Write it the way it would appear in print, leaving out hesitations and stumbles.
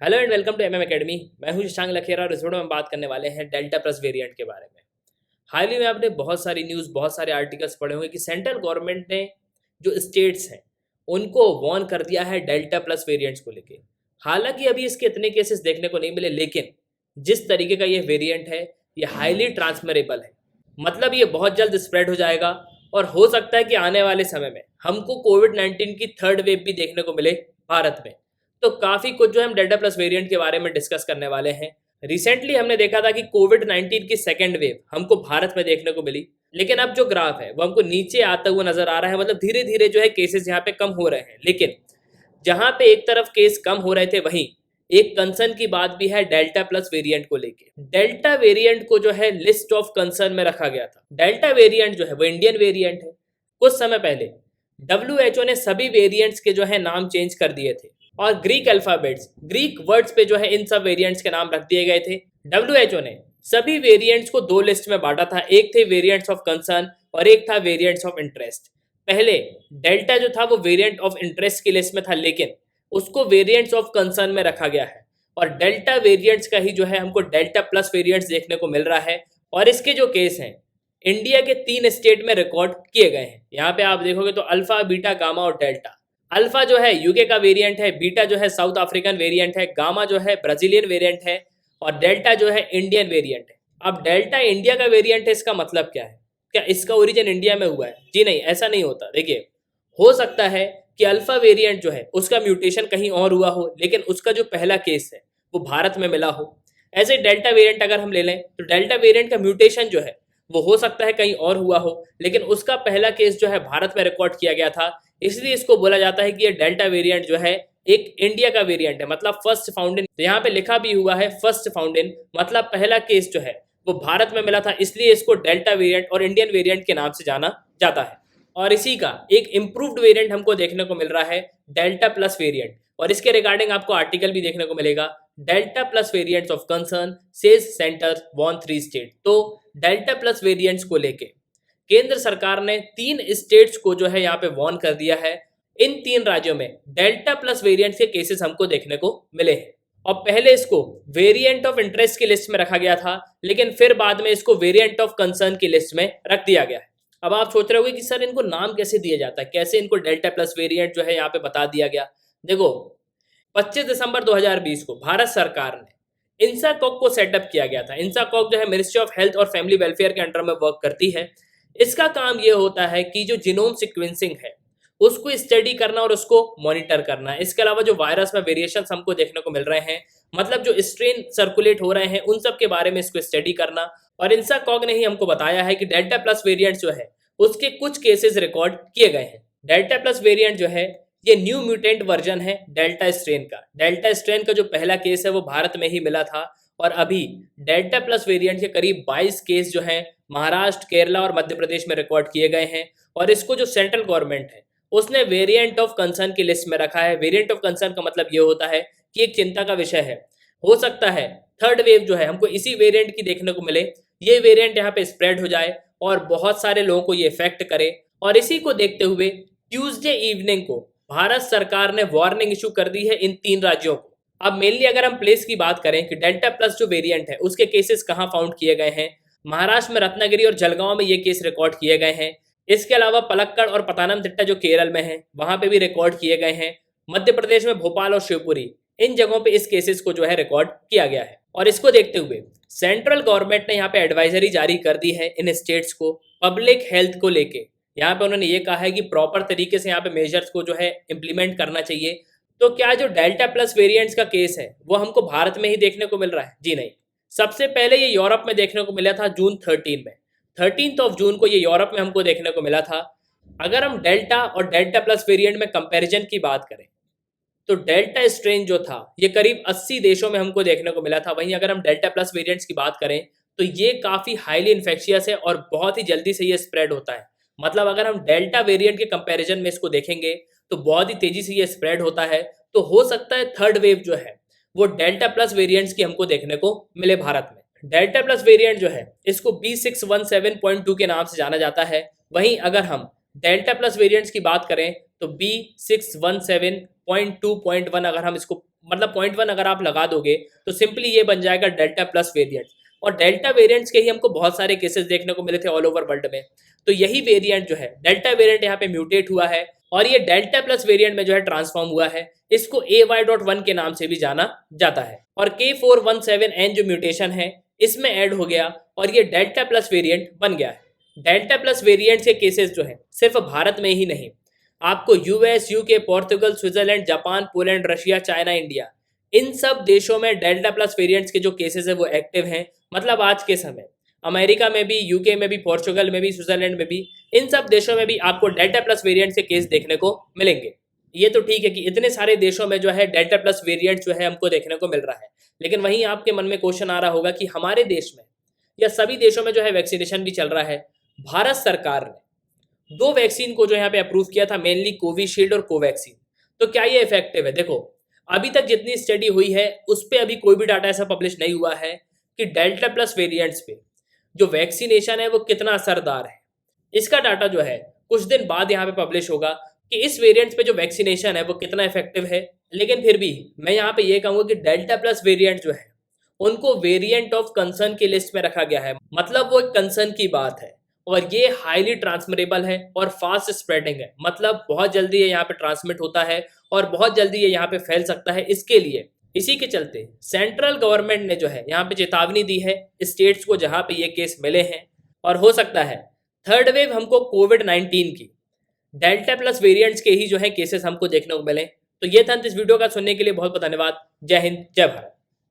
Hello and welcome to MM Academy. मैं हूं शशांक लखेरा और इस वीडियो में बात करने वाले हैं डेल्टा प्लस वेरिएंट के बारे में। हाल ही में आपने बहुत सारी न्यूज़, बहुत सारे आर्टिकल्स पढ़े होंगे कि सेंट्रल गवर्नमेंट ने जो स्टेट्स हैं उनको वार्न कर दिया है डेल्टा प्लस वेरिएंट्स को लेके। हालांकि अभी इसके इतने केसेस देखने को नहीं मिले, लेकिन जिस तरीके का ये वेरिएंट है ये हाईली ट्रांसमिरेबल है। मतलब ये बहुत जल्द स्प्रेड हो जाएगा और हो सकता है कि आने वाले समय में हमको कोविड-19 की थर्ड वेव भी देखने को मिले भारत में। तो काफ़ी कुछ जो हम डेल्टा प्लस वेरिएंट के बारे में डिस्कस करने वाले हैं। रिसेंटली हमने देखा था कि कोविड-19 की सेकेंड वेव हमको भारत में देखने को मिली, लेकिन अब जो ग्राफ है वो हमको नीचे आता हुआ नजर आ रहा है। मतलब धीरे धीरे जो है केसेस यहाँ पे कम हो रहे हैं, लेकिन जहां पे एक तरफ केस कम हो रहे थे वहीं एक कंसर्न की बात भी है डेल्टा प्लस वेरिएंट को लेके। डेल्टा वेरिएंट को जो है लिस्ट ऑफ कंसर्न में रखा गया था। डेल्टा वेरिएंट जो है वो इंडियन वेरिएंट है। कुछ समय पहले WHO ने सभी वेरिएंट्स के जो है नाम चेंज कर दिए थे और ग्रीक अल्फाबेट्स, ग्रीक वर्ड्स पे जो है इन सब वेरिएंट्स के नाम रख दिए गए थे। WHO ने सभी वेरिएंट्स को दो लिस्ट में बांटा था, एक थे वेरिएंट्स ऑफ कंसर्न और एक था वेरिएंट्स ऑफ इंटरेस्ट। पहले डेल्टा जो था वो वेरिएंट ऑफ इंटरेस्ट की लिस्ट में था, लेकिन उसको वेरिएंट्स ऑफ कंसर्न में रखा गया है और डेल्टा वेरिएंट्स का ही जो है हमको डेल्टा प्लस वेरिएंट्स देखने को मिल रहा है। और इसके जो केस हैं इंडिया के 3 स्टेट में रिकॉर्ड किए गए हैं। यहाँ पे आप देखोगे तो अल्फा, बीटा, गामा और डेल्टा। अल्फा जो है यूके का वेरिएंट है, बीटा जो है साउथ अफ्रीकन वेरिएंट है, गामा जो है ब्राजीलियन वेरिएंट है और डेल्टा जो है इंडियन वेरिएंट है। अब डेल्टा इंडिया का वेरिएंट है, इसका मतलब क्या है? क्या इसका ओरिजिन इंडिया में हुआ है? जी नहीं, ऐसा नहीं होता। देखिए, हो सकता है कि अल्फा वेरिएंट जो है उसका म्यूटेशन कहीं और हुआ हो, लेकिन उसका जो पहला केस है वो भारत में मिला हो। ऐसे डेल्टा वेरिएंट अगर हम ले लें तो डेल्टा वेरिएंट का म्यूटेशन जो है वो हो सकता है कहीं और हुआ हो, लेकिन उसका पहला केस जो है भारत में रिकॉर्ड किया गया था। इसलिए इसको बोला जाता है कि ये डेल्टा वेरिएंट जो है एक इंडिया का वेरिएंट है, मतलब फर्स्ट फाउंड इन। तो यहाँ पे लिखा भी हुआ है फर्स्ट फाउंड इन, मतलब पहला केस जो है वो भारत में मिला था, इसलिए इसको डेल्टा वेरिएंट और इंडियन वेरिएंट के नाम से जाना जाता है। और इसी का एक इम्प्रूव्ड वेरिएंट हमको देखने को मिल रहा है डेल्टा प्लस वेरिएंट, और इसके रिगार्डिंग आपको आर्टिकल भी देखने को मिलेगा। Delta plus variants of concern says centre warn 3 state. तो डेल्टा प्लस वेरिएंट्स को लेके केंद्र सरकार ने 3 स्टेट्स को जो है यहाँ पे वॉर्न कर दिया है। इन 3 राज्यों में डेल्टा प्लस वेरिएंट्स के केसेस हमको देखने को मिले हैं और पहले इसको वेरिएंट ऑफ इंटरेस्ट की लिस्ट में रखा गया था, लेकिन फिर बाद में इसको वेरिएंट ऑफ कंसर्न की लिस्ट में रख दिया गया है। अब आप सोच रहे होंगे कि सर इनको नाम कैसे दिया जाता है, कैसे इनको डेल्टा प्लस वेरिएंट जो है यहाँ पे बता दिया गया। देखो, 25 दिसंबर 2020 को भारत सरकार ने इंसाकॉग को सेटअप किया गया था। इंसाकॉग जो है मिनिस्ट्री ऑफ हेल्थ और फैमिली वेलफेयर के अंडर में वर्क करती है। इसका काम ये होता है कि जो जीनोम सीक्वेंसिंग है उसको स्टडी करना और उसको मॉनिटर करना है। इसके अलावा जो वायरस में वेरिएशंस हमको देखने को मिल रहे हैं, मतलब जो स्ट्रेन सर्कुलेट हो रहे हैं, उन सब के बारे में इसको स्टडी करना। और इंसाकॉग ने ही हमको बताया है कि डेल्टा प्लस वेरिएंट जो है उसके कुछ केसेस रिकॉर्ड किए गए हैं। डेल्टा प्लस वेरिएंट जो है ये न्यू म्यूटेंट वर्जन है डेल्टा स्ट्रेन का। डेल्टा स्ट्रेन का जो पहला केस है वो भारत में ही मिला था और अभी डेल्टा प्लस वेरिएंट के करीब 22 केस जो हैं महाराष्ट्र, केरला और मध्य प्रदेश में रिकॉर्ड किए गए हैं। और इसको जो सेंट्रल गवर्नमेंट है उसने वेरिएंट ऑफ कंसर्न की लिस्ट में रखा है। वेरिएंट ऑफ कंसर्न का मतलब ये होता है कि एक चिंता का विषय है। हो सकता है थर्ड वेव जो है हमको इसी वेरिएंट की देखने को मिले, ये वेरिएंट यहाँ पे स्प्रेड हो जाए और बहुत सारे लोगों को ये इफेक्ट करे। और इसी को देखते हुए ट्यूसडे इवनिंग को भारत सरकार ने वार्निंग इशू कर दी है इन 3 राज्यों को। अब मेनली अगर हम प्लेस की बात करें कि डेल्टा प्लस जो वेरिएंट है उसके केसेस कहाँ फाउंड किए गए हैं, महाराष्ट्र में रत्नागिरी और जलगांव में ये केस रिकॉर्ड किए गए हैं। इसके अलावा पलक्कड़ और पतानमथिट्टा जो केरल में है वहां पे भी रिकॉर्ड किए गए हैं। मध्य प्रदेश में भोपाल और शिवपुरी, इन जगहों पे इस केसेस को जो है रिकॉर्ड किया गया है। और इसको देखते हुए सेंट्रल गवर्नमेंट ने यहाँ पे एडवाइजरी जारी कर दी है इन स्टेट्स को पब्लिक हेल्थ को लेके। यहाँ पे उन्होंने ये कहा है कि प्रॉपर तरीके से यहाँ पे मेजर्स को जो है इम्प्लीमेंट करना चाहिए। तो क्या जो डेल्टा प्लस वेरिएंट्स का केस है वो हमको भारत में ही देखने को मिल रहा है? जी नहीं, सबसे पहले ये यूरोप में देखने को मिला था जून 13 में। 13 जून को ये यूरोप में हमको देखने को मिला था। अगर हम डेल्टा और डेल्टा प्लस वेरिएंट में कंपैरिजन की बात करें तो डेल्टा स्ट्रेन जो था ये करीब 80 देशों में हमको देखने को मिला था। वहीं अगर हम डेल्टा प्लस वेरिएंट्स की बात करें तो ये काफ़ी हाईली इन्फेक्शियस है और बहुत ही जल्दी से ये स्प्रेड होता है। मतलब अगर हम डेल्टा वेरिएंट के कंपैरिजन में इसको देखेंगे तो बहुत ही तेजी से ये स्प्रेड होता है। तो हो सकता है थर्ड वेव जो है वो डेल्टा प्लस वेरिएंट्स की हमको देखने को मिले भारत में। डेल्टा प्लस वेरिएंट जो है इसको B617.2 के नाम से जाना जाता है। वहीं अगर हम डेल्टा प्लस वेरिएंट्स की बात करें तो B617.2.1 अगर हम इसको मतलब 0.1 अगर आप लगा दोगे तो सिंपली ये बन जाएगा डेल्टा प्लस वेरिएंट। और डेल्टा वेरिएंट्स के ही हमको बहुत सारे केसेस देखने को मिले थे ऑल ओवर वर्ल्ड में। तो यही वेरिएंट जो है डेल्टा वेरिएंट यहाँ पे म्यूटेट हुआ है और ये डेल्टा प्लस वेरिएंट में जो है ट्रांसफॉर्म हुआ है। इसको AY.1 के नाम से भी जाना जाता है। और K417N जो म्यूटेशन है इसमें ऐड हो गया और ये डेल्टा प्लस वेरिएंट बन गया है। डेल्टा प्लस वेरिएंट के केसेस जो है सिर्फ भारत में ही नहीं, आपको US, UK, Portugal, Switzerland, Japan, Poland, Russia, China, India, इन सब देशों में डेल्टा प्लस वेरिएंट्स के जो केसेस है वो एक्टिव हैं। मतलब आज के समय अमेरिका में भी, यूके में भी, पोर्चुगल में भी, स्विट्जरलैंड में भी, इन सब देशों में भी आपको डेल्टा प्लस वेरिएंट के केस देखने को मिलेंगे। ये तो ठीक है कि इतने सारे देशों में जो है डेल्टा प्लस वेरिएंट जो है हमको देखने को मिल रहा है, लेकिन वहीं आपके मन में क्वेश्चन आ रहा होगा कि हमारे देश में या सभी देशों में जो है वैक्सीनेशन भी चल रहा है। भारत सरकार ने 2 वैक्सीन को जो यहाँ पे अप्रूव किया था, मेनली कोविशील्ड और कोवैक्सीन। तो क्या ये इफेक्टिव है? देखो, अभी तक जितनी स्टडी हुई है उस पर अभी कोई भी डाटा ऐसा पब्लिश नहीं हुआ है कि डेल्टा प्लस वेरिएंट्स पे जो वैक्सीनेशन है वो कितना असरदार है। इसका डाटा जो है कुछ दिन बाद यहाँ पे पब्लिश होगा कि इस वेरिएंट्स पे जो वैक्सीनेशन है वो कितना इफेक्टिव है। लेकिन फिर भी मैं यहाँ पे ये कहूँगा कि डेल्टा प्लस वेरिएंट जो है उनको वेरिएंट ऑफ कंसर्न की लिस्ट में रखा गया है। मतलब वो एक कंसर्न की बात है और ये हाईली ट्रांसमिटेबल है और फास्ट स्प्रेडिंग है। मतलब बहुत जल्दी ये यहाँ पे ट्रांसमिट होता है और बहुत जल्दी ये यहाँ पे फैल सकता है। इसके लिए इसी के चलते सेंट्रल गवर्नमेंट ने जो है यहाँ पे चेतावनी दी है स्टेट्स को जहाँ पे ये केस मिले हैं। और हो सकता है थर्ड वेव हमको कोविड-19 की डेल्टा प्लस वेरिएंट्स के ही जो है केसेस हमको देखने को मिले। तो ये था इस वीडियो का सुनने के लिए बहुत बहुत धन्यवाद। जय हिंद, जय भारत।